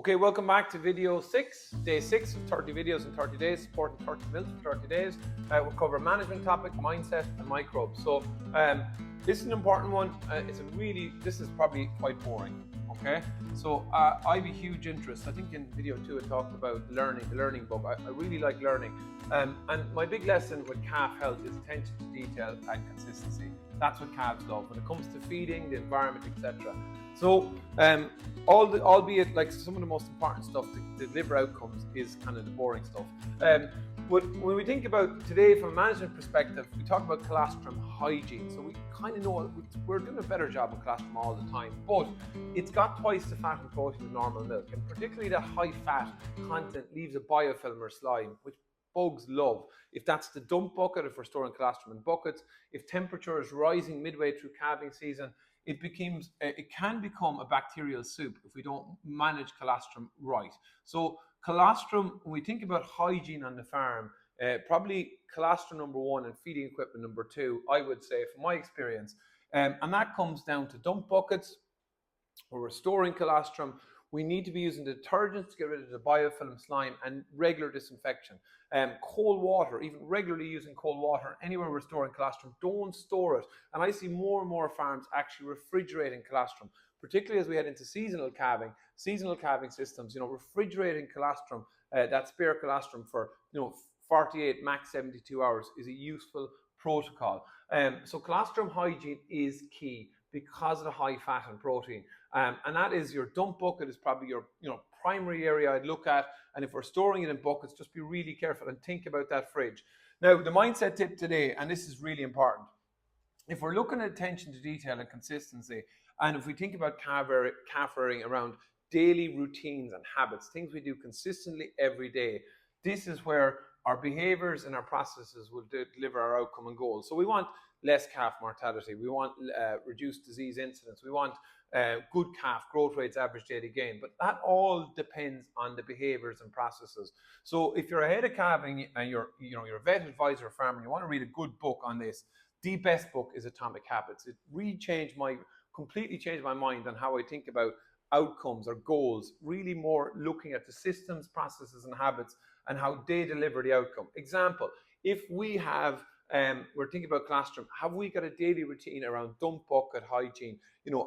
Okay, welcome back to video 6, day 6 of 30 videos in 30 days, supporting 30 mils for 30 days. We'll cover management topic, mindset, and microbes. So this is an important one. This is probably quite boring. Okay, so I have a huge interest. I think in video 2 I talked about learning, the learning book. I really like learning. And my big lesson with calf health is attention to detail and consistency. That's what calves love when it comes to feeding, the environment, etc. So, albeit like some of the most important stuff to deliver outcomes is kind of the boring stuff. But when we think about today from a management perspective, we talk about colostrum hygiene. So we kind of know we're doing a better job of colostrum all the time, but it's got twice the fat and protein of normal milk, and particularly the high fat content leaves a biofilm or slime, which bugs love. If that's the dump bucket, if we're storing colostrum in buckets, if temperature is rising midway through calving season, it can become a bacterial soup if we don't manage colostrum right. So colostrum, when we think about hygiene on the farm, probably colostrum number 1 and feeding equipment number 2, I would say from my experience. And that comes down to dump buckets where we're storing colostrum. We need to be using detergents to get rid of the biofilm slime and regular disinfection. Cold water, even regularly using cold water anywhere we're storing colostrum, don't store it. And I see more and more farms actually refrigerating colostrum, particularly as we head into seasonal calving systems. Refrigerating colostrum, that spare colostrum for 48, max 72 hours is a useful protocol. So colostrum hygiene is key because of the high fat and protein. And that is your dump bucket is probably your primary area I'd look at. And if we're storing it in buckets, just be really careful and think about that fridge. Now, the mindset tip today, and this is really important. If we're looking at attention to detail and consistency, and if we think about calf rearing around daily routines and habits, things we do consistently every day, this is where our behaviors and our processes will deliver our outcome and goals. So we want less calf mortality. We want reduced disease incidence. We want good calf growth rates, average daily gain. But that all depends on the behaviors and processes. So if you're ahead of calving and you're a vet advisor or farmer, and you want to read a good book on this, the best book is Atomic Habits. It completely changed my mind on how I think about outcomes or goals, really more looking at the systems, processes, and habits and how they deliver the outcome. Example, if we have, we're thinking about colostrum, have we got a daily routine around dump bucket hygiene?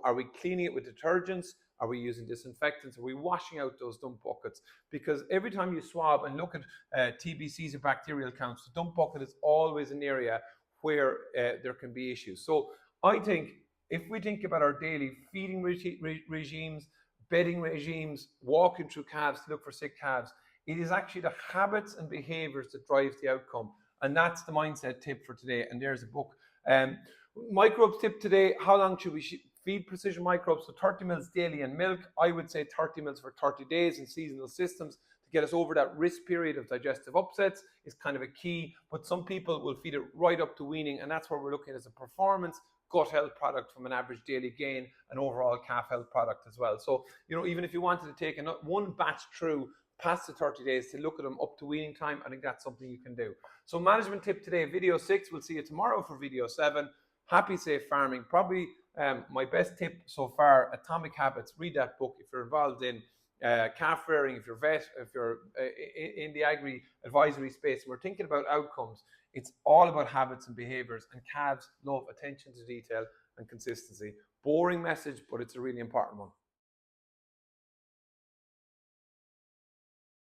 Are we cleaning it with detergents? Are we using disinfectants? Are we washing out those dump buckets? Because every time you swab and look at TBCs and bacterial counts, the dump bucket is always an area where there can be issues. So I think if we think about our daily feeding regimes, bedding regimes, walking through calves to look for sick calves, it is actually the habits and behaviors that drives the outcome. And that's the mindset tip for today. And there's a book. Microbes tip today, how long should we feed precision microbes? So 30 mils daily in milk. I would say 30 mils for 30 days in seasonal systems to get us over that risk period of digestive upsets is kind of a key. But some people will feed it right up to weaning. And that's where we're looking at as a performance gut health product from an average daily gain and overall calf health product as well. So, even if you wanted to take one batch through past the 30 days to look at them up to weaning time, I think that's something you can do. So management tip today, video 6. We'll see you tomorrow for video 7. Happy, safe farming. Probably my best tip so far, Atomic Habits. Read that book if you're involved in calf rearing, if you're vet, if you're in the agri advisory space. We're thinking about outcomes. It's all about habits and behaviors, and calves love attention to detail and consistency. Boring message, but it's a really important one.